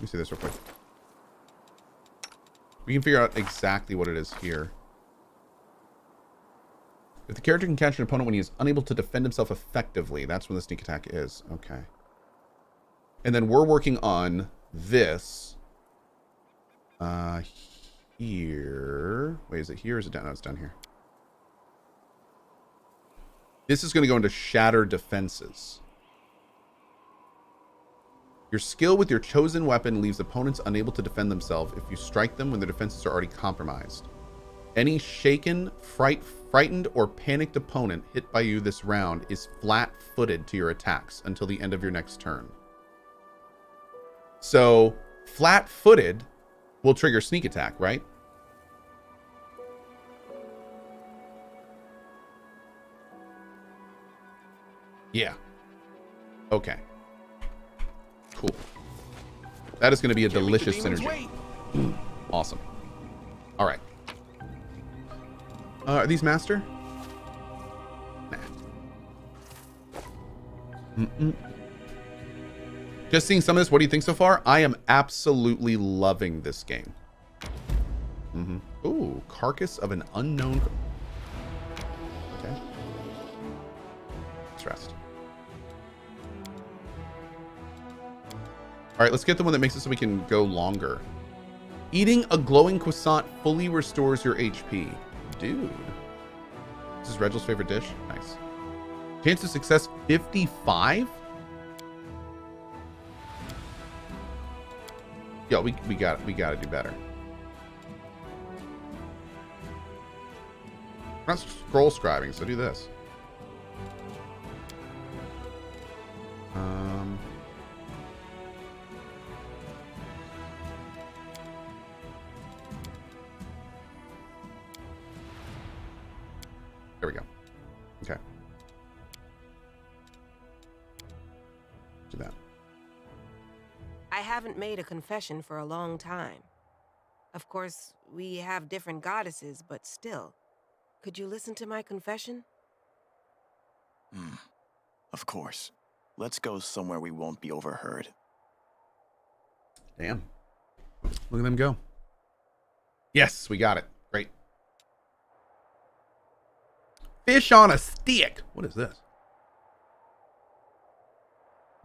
Let me see this real quick. We can figure out exactly what it is here. If the character can catch an opponent when he is unable to defend himself effectively, that's when the sneak attack is. Okay. And then we're working on this. Here. Wait, is it here or is it down? No, it's down here. This is going to go into Shatter Defenses. Your skill with your chosen weapon leaves opponents unable to defend themselves if you strike them when their defenses are already compromised. Any shaken, frightened, or panicked opponent hit by you this round is flat-footed to your attacks until the end of your next turn. So, flat-footed will trigger sneak attack, right? Yeah. Okay. Cool. That is going to be a delicious synergy. Awesome. All right. Are these master? Nah. Just seeing some of this, what do you think so far? I am absolutely loving this game. Ooh, Carcass of an Unknown. Okay. Let's rest. All right, let's get the one that makes it so we can go longer. Eating a glowing croissant fully restores your HP. Dude. This is Regel's favorite dish. Nice. Chance of success 55? Yo, we gotta do better. We're not scroll scribing, so do this. There we go. Okay. Do that. I haven't made a confession for a long time. Of course, we have different goddesses, but still. Could you listen to my confession? Of course. Let's go somewhere we won't be overheard. Damn. Look at them go. Yes, we got it. Great. Fish on a stick. What is this?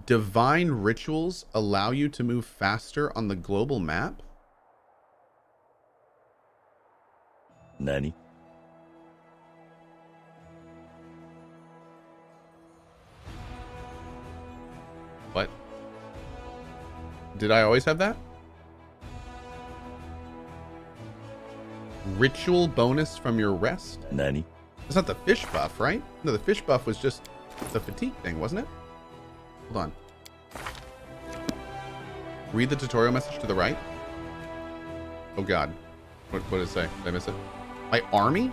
Divine rituals allow you to move faster on the global map? Nani? What? Did I always have that? Ritual bonus from your rest? Nani? It's not the fish buff, right? No, the fish buff was just the fatigue thing, wasn't it? Hold on. Read the tutorial message to the right. Oh god. What did it say? Did I miss it? My army?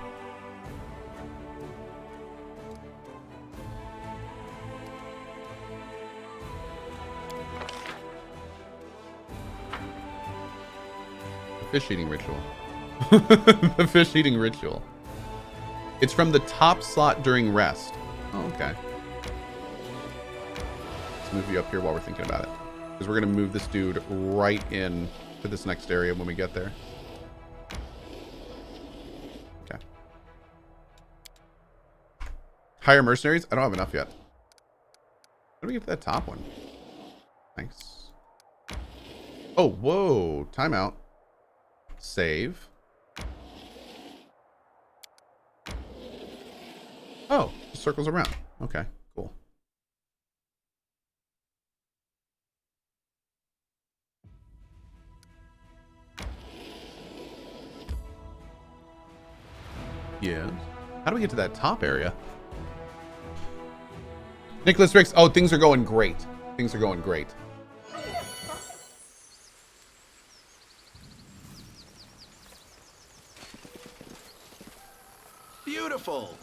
The fish eating ritual. The fish eating ritual. It's from the top slot during rest. Oh, okay. Let's move you up here while we're thinking about it. Because we're going to move this dude right in to this next area when we get there. Okay. Hire mercenaries? I don't have enough yet. How do we get to that top one? Thanks. Oh, whoa. Timeout. Save. Oh, it circles around. Okay, cool. Yes. How do we get to that top area? Nicholas Ricks. Oh, things are going great. Things are going great. Beautiful.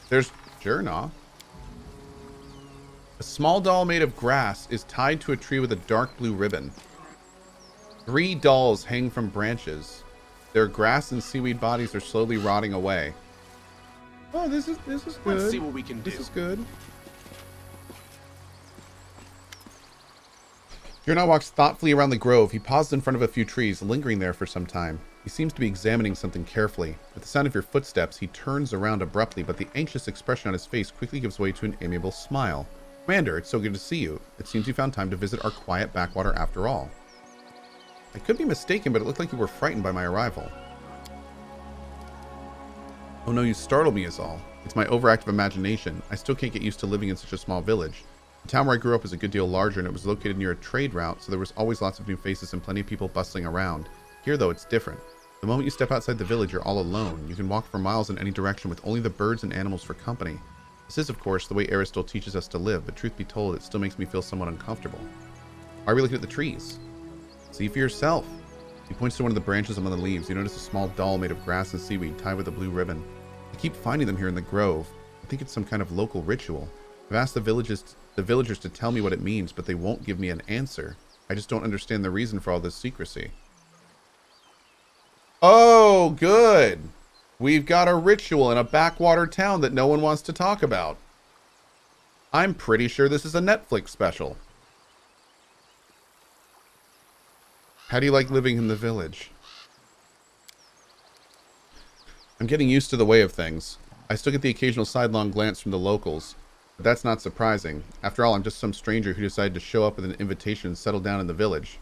There's Jurna. A small doll made of grass is tied to a tree with a dark blue ribbon. 3 dolls hang from branches. Their grass and seaweed bodies are slowly rotting away. Oh, this is good. Let's see what we can do. This is good. Jurnal walks thoughtfully around the grove. He pauses in front of a few trees, lingering there for some time. He seems to be examining something carefully. At the sound of your footsteps, he turns around abruptly, but the anxious expression on his face quickly gives way to an amiable smile. Commander, it's so good to see you. It seems you found time to visit our quiet backwater after all. I could be mistaken, but it looked like you were frightened by my arrival. Oh no, you startled me is all. It's my overactive imagination. I still can't get used to living in such a small village. The town where I grew up is a good deal larger, and it was located near a trade route, so there was always lots of new faces and plenty of people bustling around. Here, though, it's different. The moment you step outside the village, you're all alone. You can walk for miles in any direction with only the birds and animals for company. This is, of course, the way Aristotle teaches us to live, but truth be told, it still makes me feel somewhat uncomfortable. Why are we looking at the trees? See for yourself. He points to one of the branches among the leaves. You notice a small doll made of grass and seaweed tied with a blue ribbon. I keep finding them here in the grove. I think it's some kind of local ritual. I've asked the villagers to tell me what it means, but they won't give me an answer. I just don't understand the reason for all this secrecy. Oh, good. We've got a ritual in a backwater town that no one wants to talk about. I'm pretty sure this is a Netflix special. How do you like living in the village? I'm getting used to the way of things. I still get the occasional sidelong glance from the locals. But that's not surprising. After all, I'm just some stranger who decided to show up with an invitation and settle down in the village.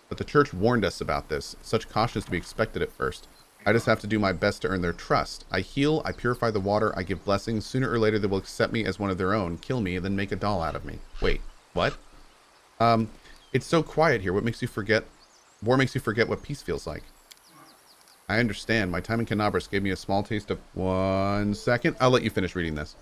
But the church warned us about this. Such caution is to be expected at first. I just have to do my best to earn their trust. I heal, I purify the water, I give blessings. Sooner or later they will accept me as one of their own, kill me, and then make a doll out of me. Wait, what? It's so quiet here. War makes you forget what peace feels like. I understand. My time in Canabras gave me a small taste of... 1 second. I'll let you finish reading this.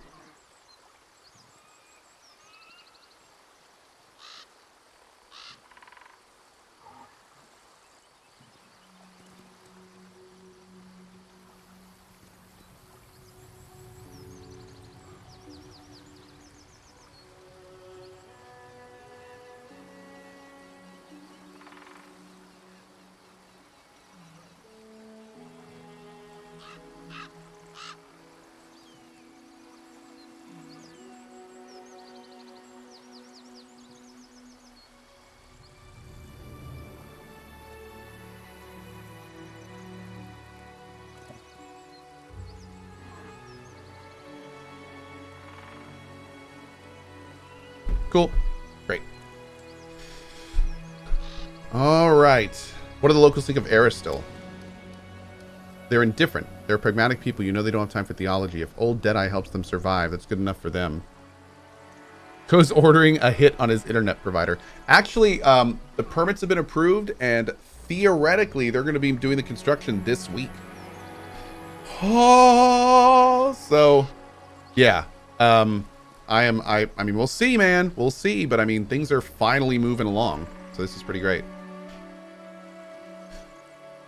Cool. Great. All right. What do the locals think of Aristotle? They're indifferent. They're pragmatic people. You know they don't have time for theology. If old Deadeye helps them survive, that's good enough for them. Cohh's ordering a hit on his internet provider. Actually, the permits have been approved, and theoretically, they're going to be doing the construction this week. Oh, so, yeah. I mean, we'll see, man. We'll see. But I mean, things are finally moving along. So this is pretty great.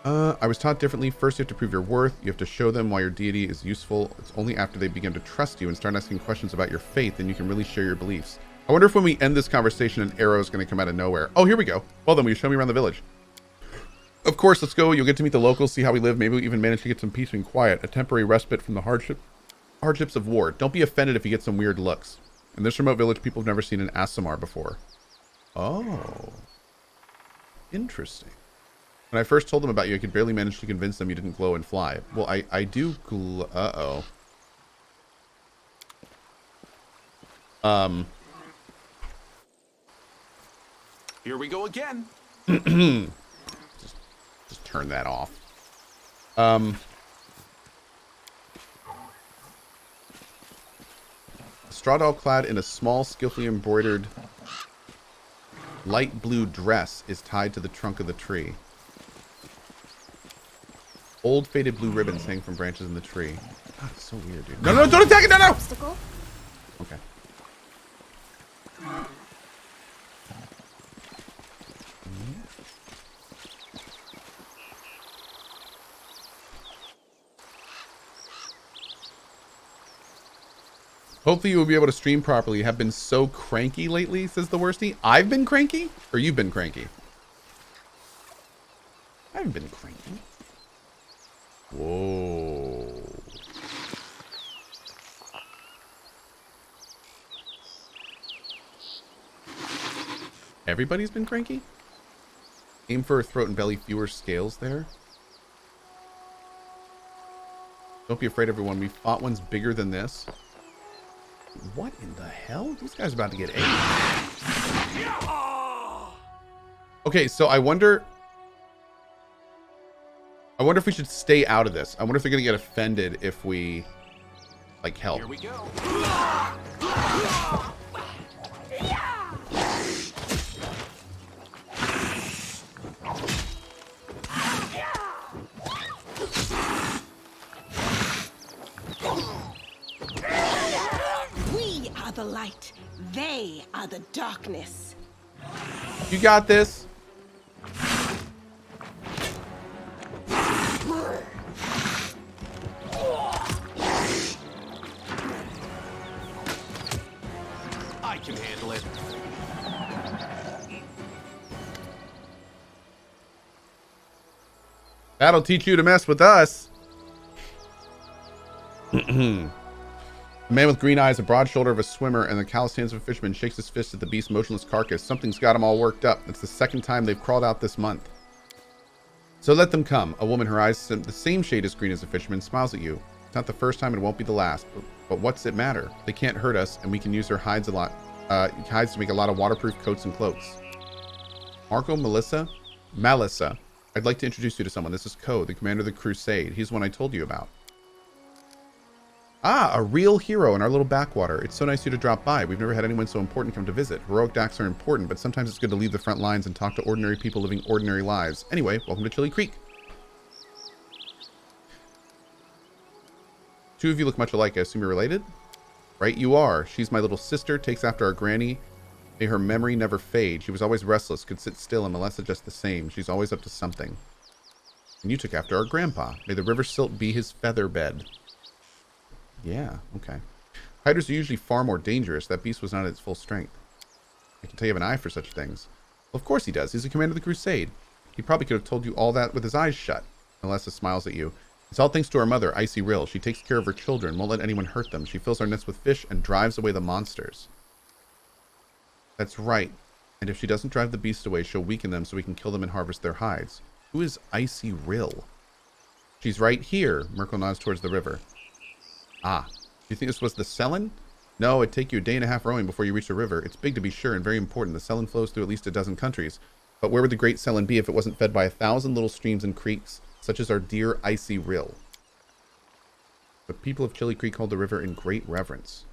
I was taught differently. First, you have to prove your worth. You have to show them why your deity is useful. It's only after they begin to trust you and start asking questions about your faith, then you can really share your beliefs. I wonder if when we end this conversation, an arrow is going to come out of nowhere. Oh, here we go. Well, then will you show me around the village? Of course, let's go. You'll get to meet the locals, see how we live. Maybe we'll even manage to get some peace and quiet. A temporary respite from the hardships of war. Don't be offended if you get some weird looks. In this remote village, people have never seen an Aasimar before. Oh. Interesting. When I first told them about you, I could barely manage to convince them you didn't glow and fly. Well, I do glow. Uh-oh. Here we go again. Just turn that off. Straw doll clad in a small, skillfully embroidered light blue dress is tied to the trunk of the tree. Old faded blue ribbons hang from branches in the tree. God, it's so weird, dude. No, don't attack it! No! Obstacle? Okay. Hopefully you will be able to stream properly. You have been so cranky lately, says the worsty. I've been cranky? Or you've been cranky? I haven't been cranky. Whoa. Everybody's been cranky? Aim for throat and belly, fewer scales there. Don't be afraid, everyone. We fought ones bigger than this. What in the hell? These guys are about to get AIDS. Okay, so I wonder if we should stay out of this. I wonder if they're gonna get offended if we like help. Here we go. We are the light. They are the darkness. You got this. I can handle it. That'll teach you to mess with us. A man with green eyes, a broad shoulder of a swimmer, and the calloused hands of a fisherman shakes his fist at the beast's motionless carcass. Something's got him all worked up. It's the second time they've crawled out this month. So let them come. A woman, her eyes the same shade as green as the fisherman, smiles at you. It's not the first time, and it won't be the last. But what's it matter? They can't hurt us, and we can use their hides hides to make a lot of waterproof coats and cloaks. Marco, Melissa. I'd like to introduce you to someone. This is Cohh, the commander of the crusade. He's the one I told you about. Ah, a real hero in our little backwater. It's so nice of you to drop by. We've never had anyone so important come to visit. Heroic acts are important, but sometimes it's good to leave the front lines and talk to ordinary people living ordinary lives. Anyway, welcome to Chili Creek. Two of you look much alike. I assume you're related? Right, you are. She's my little sister, takes after our granny. May her memory never fade. She was always restless, could sit still, and Melissa just the same. She's always up to something. And you took after our grandpa. May the river silt be his feather bed. Yeah, okay. Hiders are usually far more dangerous. That beast was not at its full strength. I can tell you have an eye for such things. Well, of course he does. He's the commander of the crusade. He probably could have told you all that with his eyes shut. Melissa smiles at you. It's all thanks to our mother, Icy Rill. She takes care of her children, won't let anyone hurt them. She fills our nets with fish and drives away the monsters. That's right. And if she doesn't drive the beast away, she'll weaken them so we can kill them and harvest their hides. Who is Icy Rill? She's right here. Merkel nods towards the river. Ah, do you think this was the Selen? No, it'd take you a day and a half rowing before you reach the river. It's big to be sure and very important. The Selen flows through at least a dozen countries. But where would the great Selen be if it wasn't fed by 1,000 little streams and creeks, such as our dear Icy Rill? The people of Chili Creek hold the river in great reverence.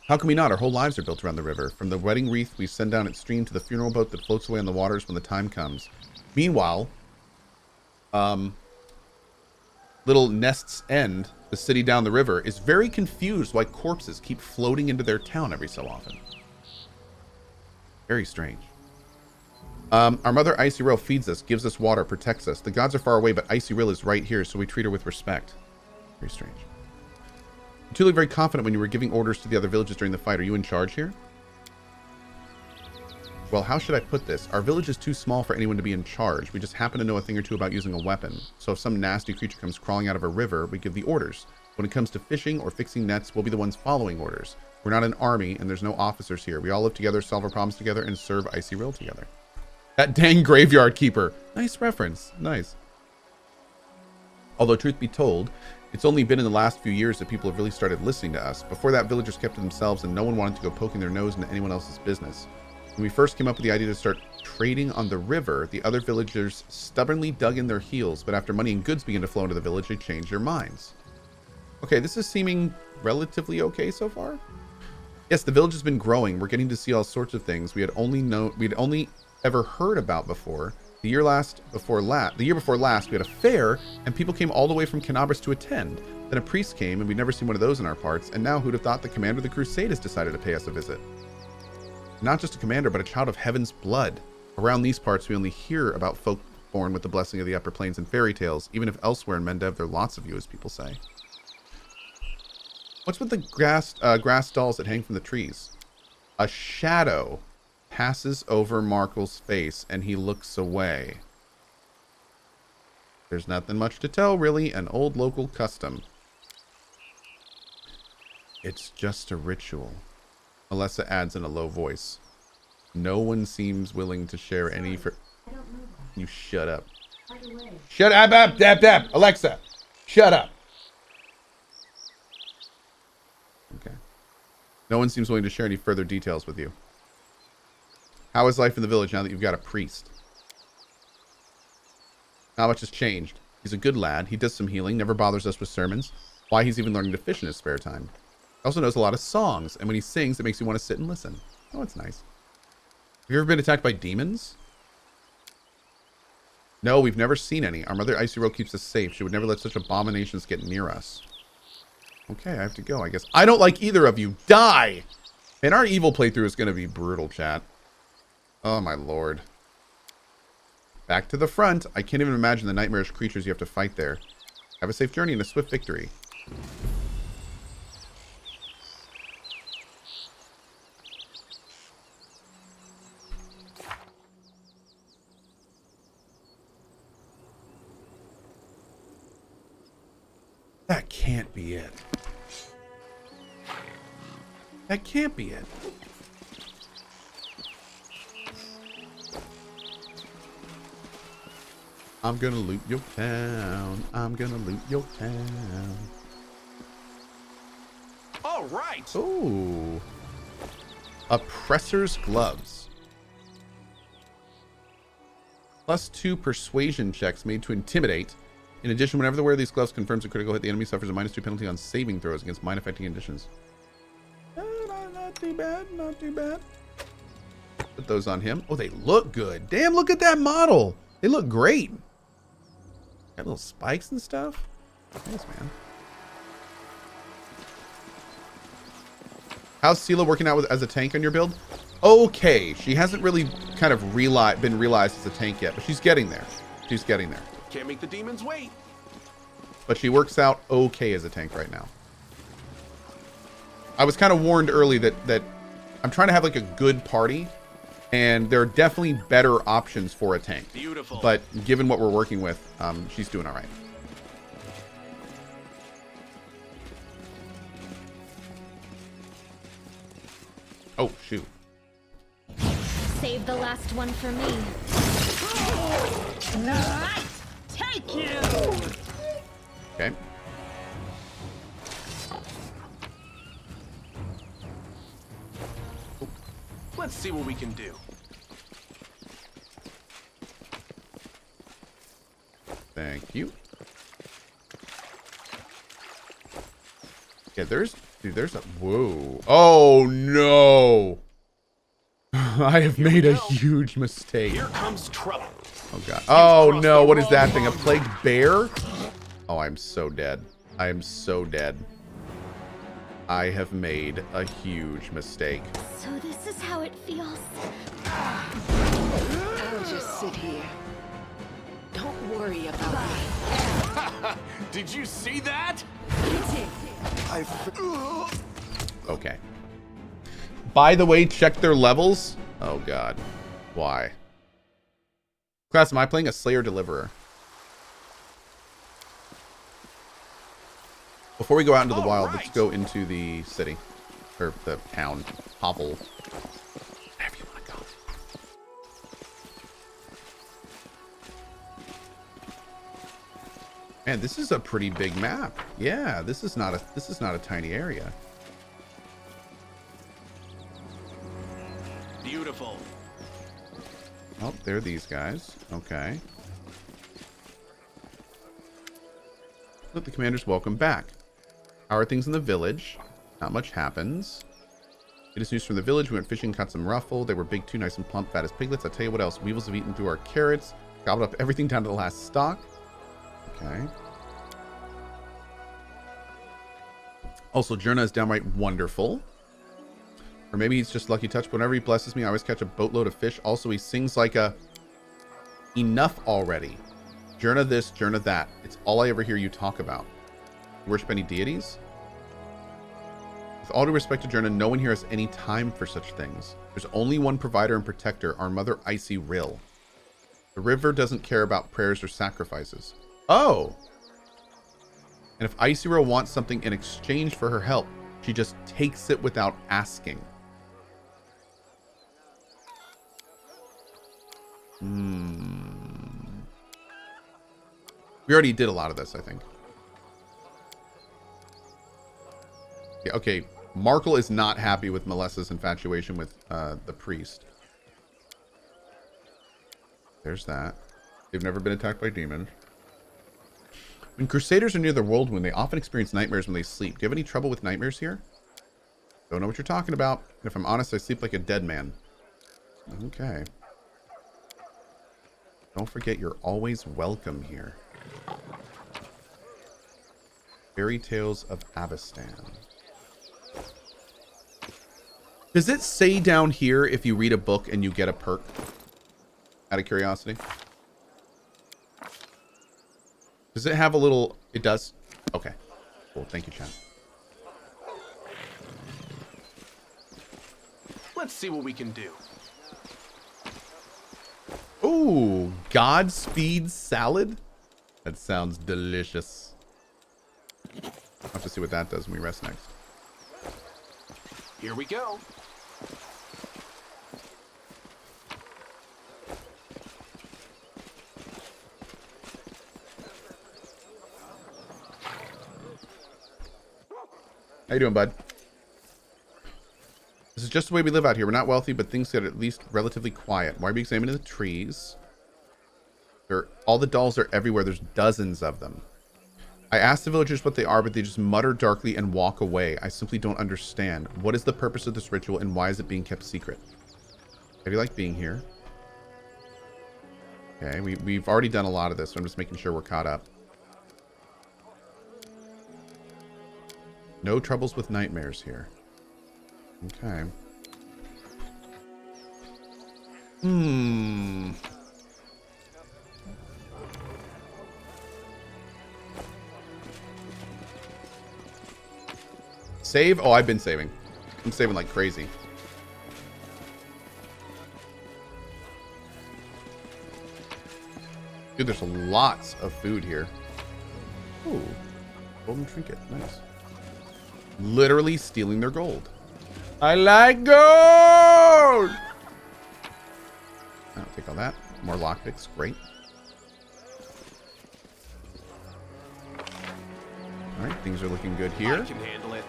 How can we not? Our whole lives are built around the river. From the wedding wreath we send down its stream to the funeral boat that floats away on the waters when the time comes. Meanwhile, little Nest's End, the city down the river, is very confused why corpses keep floating into their town every so often. Very strange. Our mother Icy Rill feeds us, gives us water, protects us. The gods are far away, but Icy Rill is right here, so we treat her with respect. Very strange. You two look very confident when you were giving orders to the other villages during the fight. Are you in charge here? Well, how should I put this? Our village is too small for anyone to be in charge. We just happen to know a thing or two about using a weapon. So if some nasty creature comes crawling out of a river, we give the orders. When it comes to fishing or fixing nets, we'll be the ones following orders. We're not an army, and there's no officers here. We all live together, solve our problems together, and serve Icy Rill together. That dang graveyard keeper. Nice reference. Nice. Although, truth be told, it's only been in the last few years that people have really started listening to us. Before that, villagers kept to themselves, and no one wanted to go poking their nose into anyone else's business. When we first came up with the idea to start trading on the river, the other villagers stubbornly dug in their heels, but after money and goods began to flow into the village, they changed their minds. Okay, this is seeming relatively okay so far. Yes, the village has been growing. We're getting to see all sorts of things we'd only ever heard about before. The year before last, we had a fair, and people came all the way from Canabras to attend. Then a priest came, and we'd never seen one of those in our parts, and now who'd have thought the commander of the crusade has decided to pay us a visit? Not just a commander, but a child of heaven's blood. Around these parts, we only hear about folk born with the blessing of the upper plains in fairy tales, even if elsewhere in Mendev there are lots of you, as people say. What's with the grass stalls that hang from the trees? A shadow passes over Markel's face, and he looks away. There's nothing much to tell, really. An old local custom. It's just a ritual. Melissa adds in a low voice. No one seems willing to share any for... You shut up. Shut up, Alexa, shut up. Okay. No one seems willing to share any further details with you. How is life in the village now that you've got a priest? Not much has changed. He's a good lad. He does some healing, never bothers us with sermons. Why, he's even learning to fish in his spare time. He also knows a lot of songs, and when he sings, it makes you want to sit and listen. Oh, it's nice. Have you ever been attacked by demons? No, we've never seen any. Our mother Aasimar keeps us safe. She would never let such abominations get near us. Okay, I have to go, I guess. I don't like either of you. Die! And our evil playthrough is going to be brutal, chat. Oh, my lord. Back to the front. I can't even imagine the nightmarish creatures you have to fight there. Have a safe journey and a swift victory. That can't be it. That can't be it. I'm gonna loot your town. I'm gonna loot your town. All right. Ooh. Oppressor's gloves. +2 persuasion checks made to intimidate. In addition, whenever the wearer of these gloves confirms a critical hit, the enemy suffers a -2 penalty on saving throws against mind-affecting conditions. Not too bad, not too bad. Put those on him. Oh, they look good. Damn, look at that model. They look great. Got little spikes and stuff. Nice, man. How's Sela working out as a tank on your build? Okay, she hasn't really kind of been realized as a tank yet, but she's getting there. She's getting there. Can't make the demons wait. But she works out okay as a tank right now. I was kind of warned early that I'm trying to have like a good party, and there are definitely better options for a tank. Beautiful. But given what we're working with, she's doing all right. Oh, shoot. Save the last one for me. Right, take you! Okay. Let's see what we can do. Thank you. Yeah, there's a, whoa. Oh, no. I have made a huge mistake. Here comes trouble. Oh, God. Oh, no. What is that thing? A plagued bear? Oh, I'm so dead. I am so dead. I have made a huge mistake. So this is how it feels. I'll just sit here. Don't worry about me. Did you see that? Okay. By the way, check their levels. Oh, God. Why? Class, am I playing a Slayer Deliverer? Before we go out into the wild, let's go into the city. Or the town. Hovel. Wherever you want to go. Man, this is a pretty big map. Yeah, this is not a tiny area. Beautiful. Oh, there are these guys. Okay. Look, the commander's welcome back. How are things in the village? Not much happens. It is news from the village. We went fishing, caught some ruffle. They were big too, nice and plump, fat as piglets. I'll tell you what else. Weevils have eaten through our carrots. Gobbled up everything down to the last stalk. Okay. Also, Jerna is downright wonderful. Or maybe he's just lucky touch. But whenever he blesses me, I always catch a boatload of fish. Also, he sings like a... Enough already. Jerna this, Jerna that. It's all I ever hear you talk about. You worship any deities? With all due respect to Jerna, no one here has any time for such things. There's only one provider and protector, our mother Aasimar. The river doesn't care about prayers or sacrifices. Oh! And if Aasimar wants something in exchange for her help, she just takes it without asking. We already did a lot of this, I think. Yeah, okay. Markle is not happy with Melissa's infatuation with the priest. There's that. They've never been attacked by demons. When Crusaders are near the world wound, they often experience nightmares when they sleep. Do you have any trouble with nightmares here? Don't know what you're talking about. If I'm honest, I sleep like a dead man. Okay. Don't forget, you're always welcome here. Fairy Tales of Avestan. Does it say down here if you read a book and you get a perk? Out of curiosity. Does it have a little... It does? Okay. Cool. Thank you, Chad. Let's see what we can do. Ooh, Godspeed salad? That sounds delicious. I'll have to see what that does when we rest next. Here we go. How you doing, bud? This is just the way we live out here. We're not wealthy, but things get at least relatively quiet. Why are we examining the trees? All the dolls are everywhere. There's dozens of them. I asked the villagers what they are, but they just mutter darkly and walk away. I simply don't understand. What is the purpose of this ritual, and why is it being kept secret? How do you like being here? Okay, we've already done a lot of this, so I'm just making sure we're caught up. No troubles with nightmares here. Okay. Save? Oh, I've been saving. I'm saving like crazy. Dude, there's lots of food here. Ooh. Golden trinket. Nice. Literally stealing their gold. I like gold! I'll take all that. More lockpicks. Great. Alright, things are looking good here. I can handle it.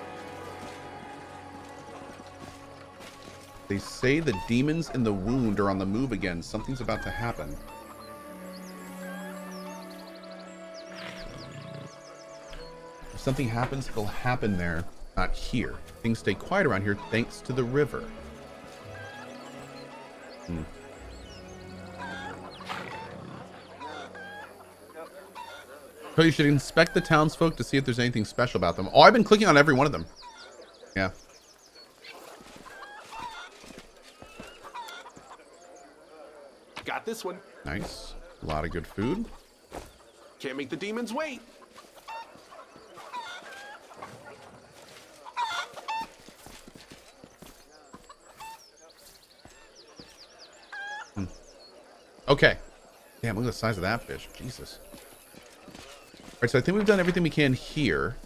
They say the demons in the wound are on the move again. Something's about to happen. If something happens, it'll happen there, not here. Things stay quiet around here thanks to the river. So you should inspect the townsfolk to see if there's anything special about them. Oh, I've been clicking on every one of them. Yeah. Got this one. Nice. A lot of good food. Can't make the demons wait. Okay. Damn, look at the size of that fish. Jesus. All right, so I think we've done everything we can here.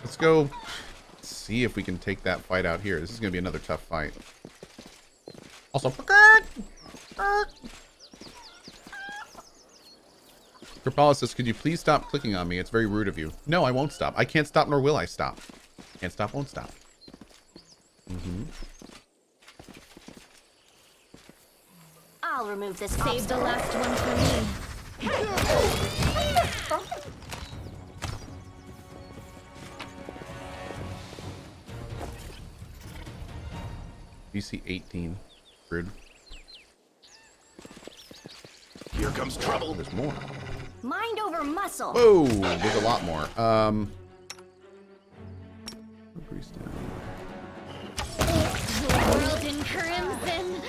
Let's go see if we can take that fight out here. This is going to be another tough fight. Also, Kripala says, could you please stop clicking on me? It's very rude of you. No, I won't stop. I can't stop, nor will I stop. Can't stop, won't stop. I'll remove this. Save the last one for me. DC 18. Rude. Here comes trouble. There's more. Mind over muscle. Whoa, there's a lot more. World in crimson.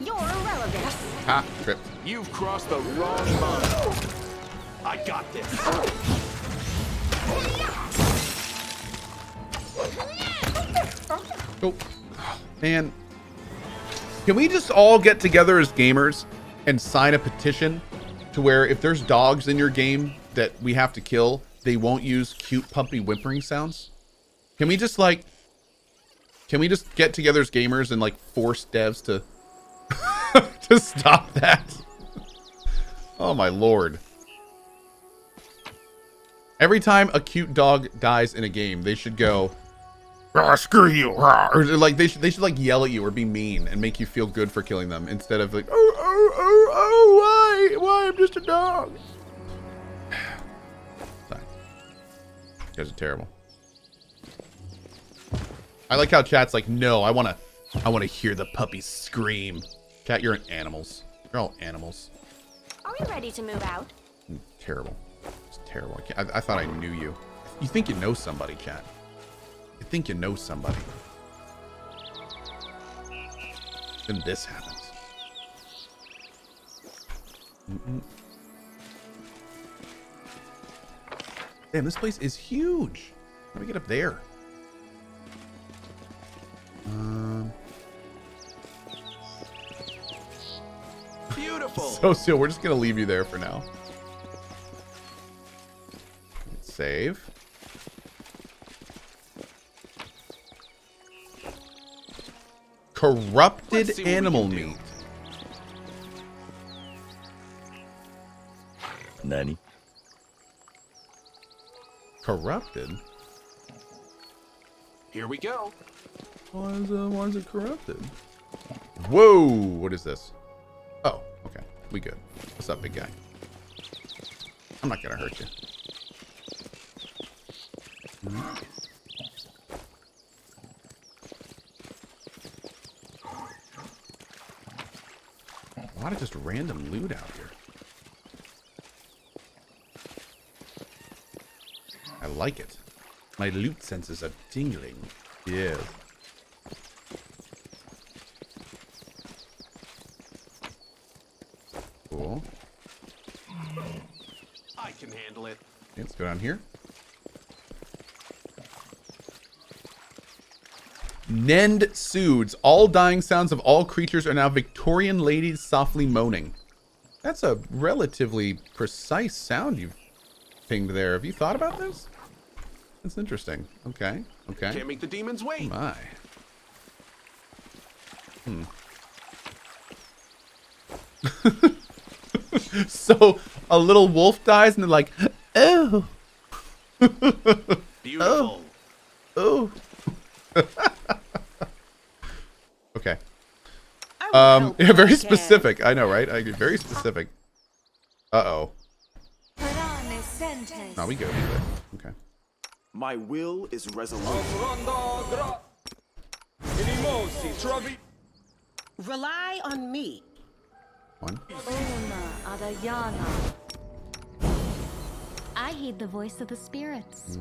You're irrelevant. Ha, trip. You've crossed the wrong line. I got this. Oh, man. Can we just all get together as gamers and sign a petition to where if there's dogs in your game that we have to kill, they won't use cute puppy whimpering sounds? Can we just get together as gamers and like force devs to to stop that. Oh my lord. Every time a cute dog dies in a game, they should go, "Rah, screw you," rah," or like they should like yell at you or be mean and make you feel good for killing them instead of like, why I'm just a dog. Sorry. You guys are terrible. I like how chat's like, no, I wanna hear the puppies scream. Chat, you're animals. You're all animals. Are we ready to move out? Terrible. It's terrible. I thought I knew you. You think you know somebody, chat. You think you know somebody. Then this happens. Damn, this place is huge. How do we get up there? Beautiful. So we're just gonna leave you there for now. Save. Corrupted animal meat. Nani? Corrupted? Here we go. Why is it corrupted? Whoa! What is this? Oh, okay. We good. What's up, big guy? I'm not gonna hurt you. A lot of just random loot out here. I like it. My loot senses are tingling. Yeah. Cool. I can handle it. Okay, let's go down here. Nend soothes. All dying sounds of all creatures are now Victorian ladies softly moaning. That's a relatively precise sound you've pinged there. Have you thought about this? That's interesting. Okay. Okay. Can't make the demons wait. My. So a little wolf dies and they're like, oh. Beautiful. Oh. Okay. I Yeah, very specific. I know, right? I get very specific. Uh-oh. No, we good. We good. Okay. My will is resolute. Rely on me. One. I heed the voice of the spirits.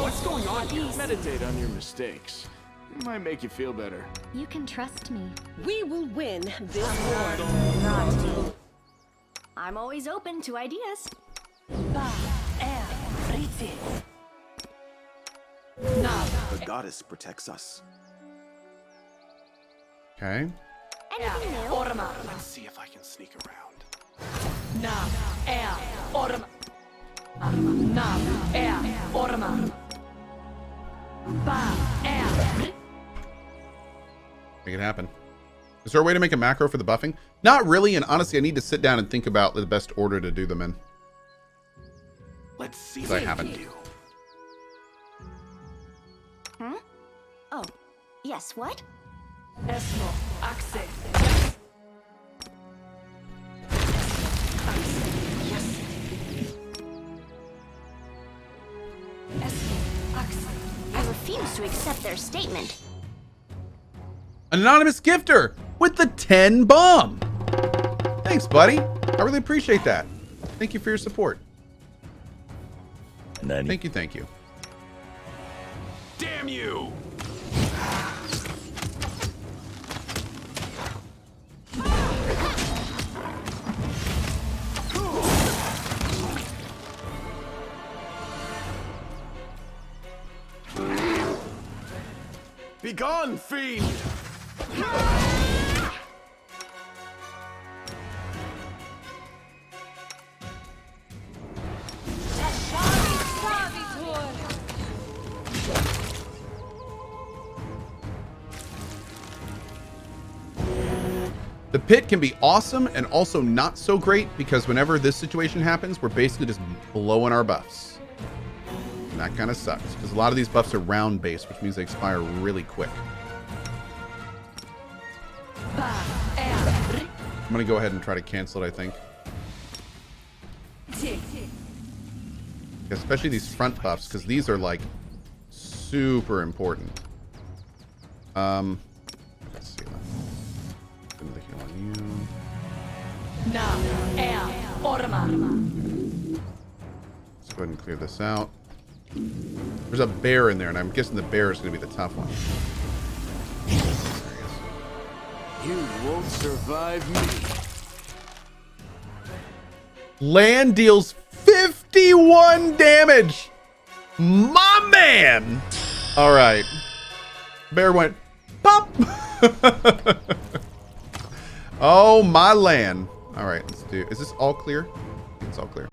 What's going on here? Meditate on your mistakes. It might make you feel better. You can trust me. We will win this war. I'm always open to ideas. The goddess protects us. Okay. Anything new? Let's see if I can sneak around. Make it happen. Is there a way to make a macro for the buffing? Not really, and honestly, I need to sit down and think about the best order to do them in. Let's see Because I haven't. Oh, yes, what? I refuse to accept their statement. An anonymous gifter with the 10 bomb. Thanks, buddy. I really appreciate that. Thank you for your support. Nani? Thank you, thank you. Damn you! Begone, fiend! The pit can be awesome and also not so great because whenever this situation happens, we're basically just blowing our buffs. And that kind of sucks because a lot of these buffs are round based, which means they expire really quick. I'm going to go ahead and try to cancel it, I think. Especially these front buffs because these are like super important. Let's see. Let's go ahead and clear this out. There's a bear in there, and I'm guessing the bear is going to be the tough one. You won't survive me. Land deals 51 damage. My man. All right. Bear went pop. Oh, my land. All right, let's do. Is this all clear? It's all clear.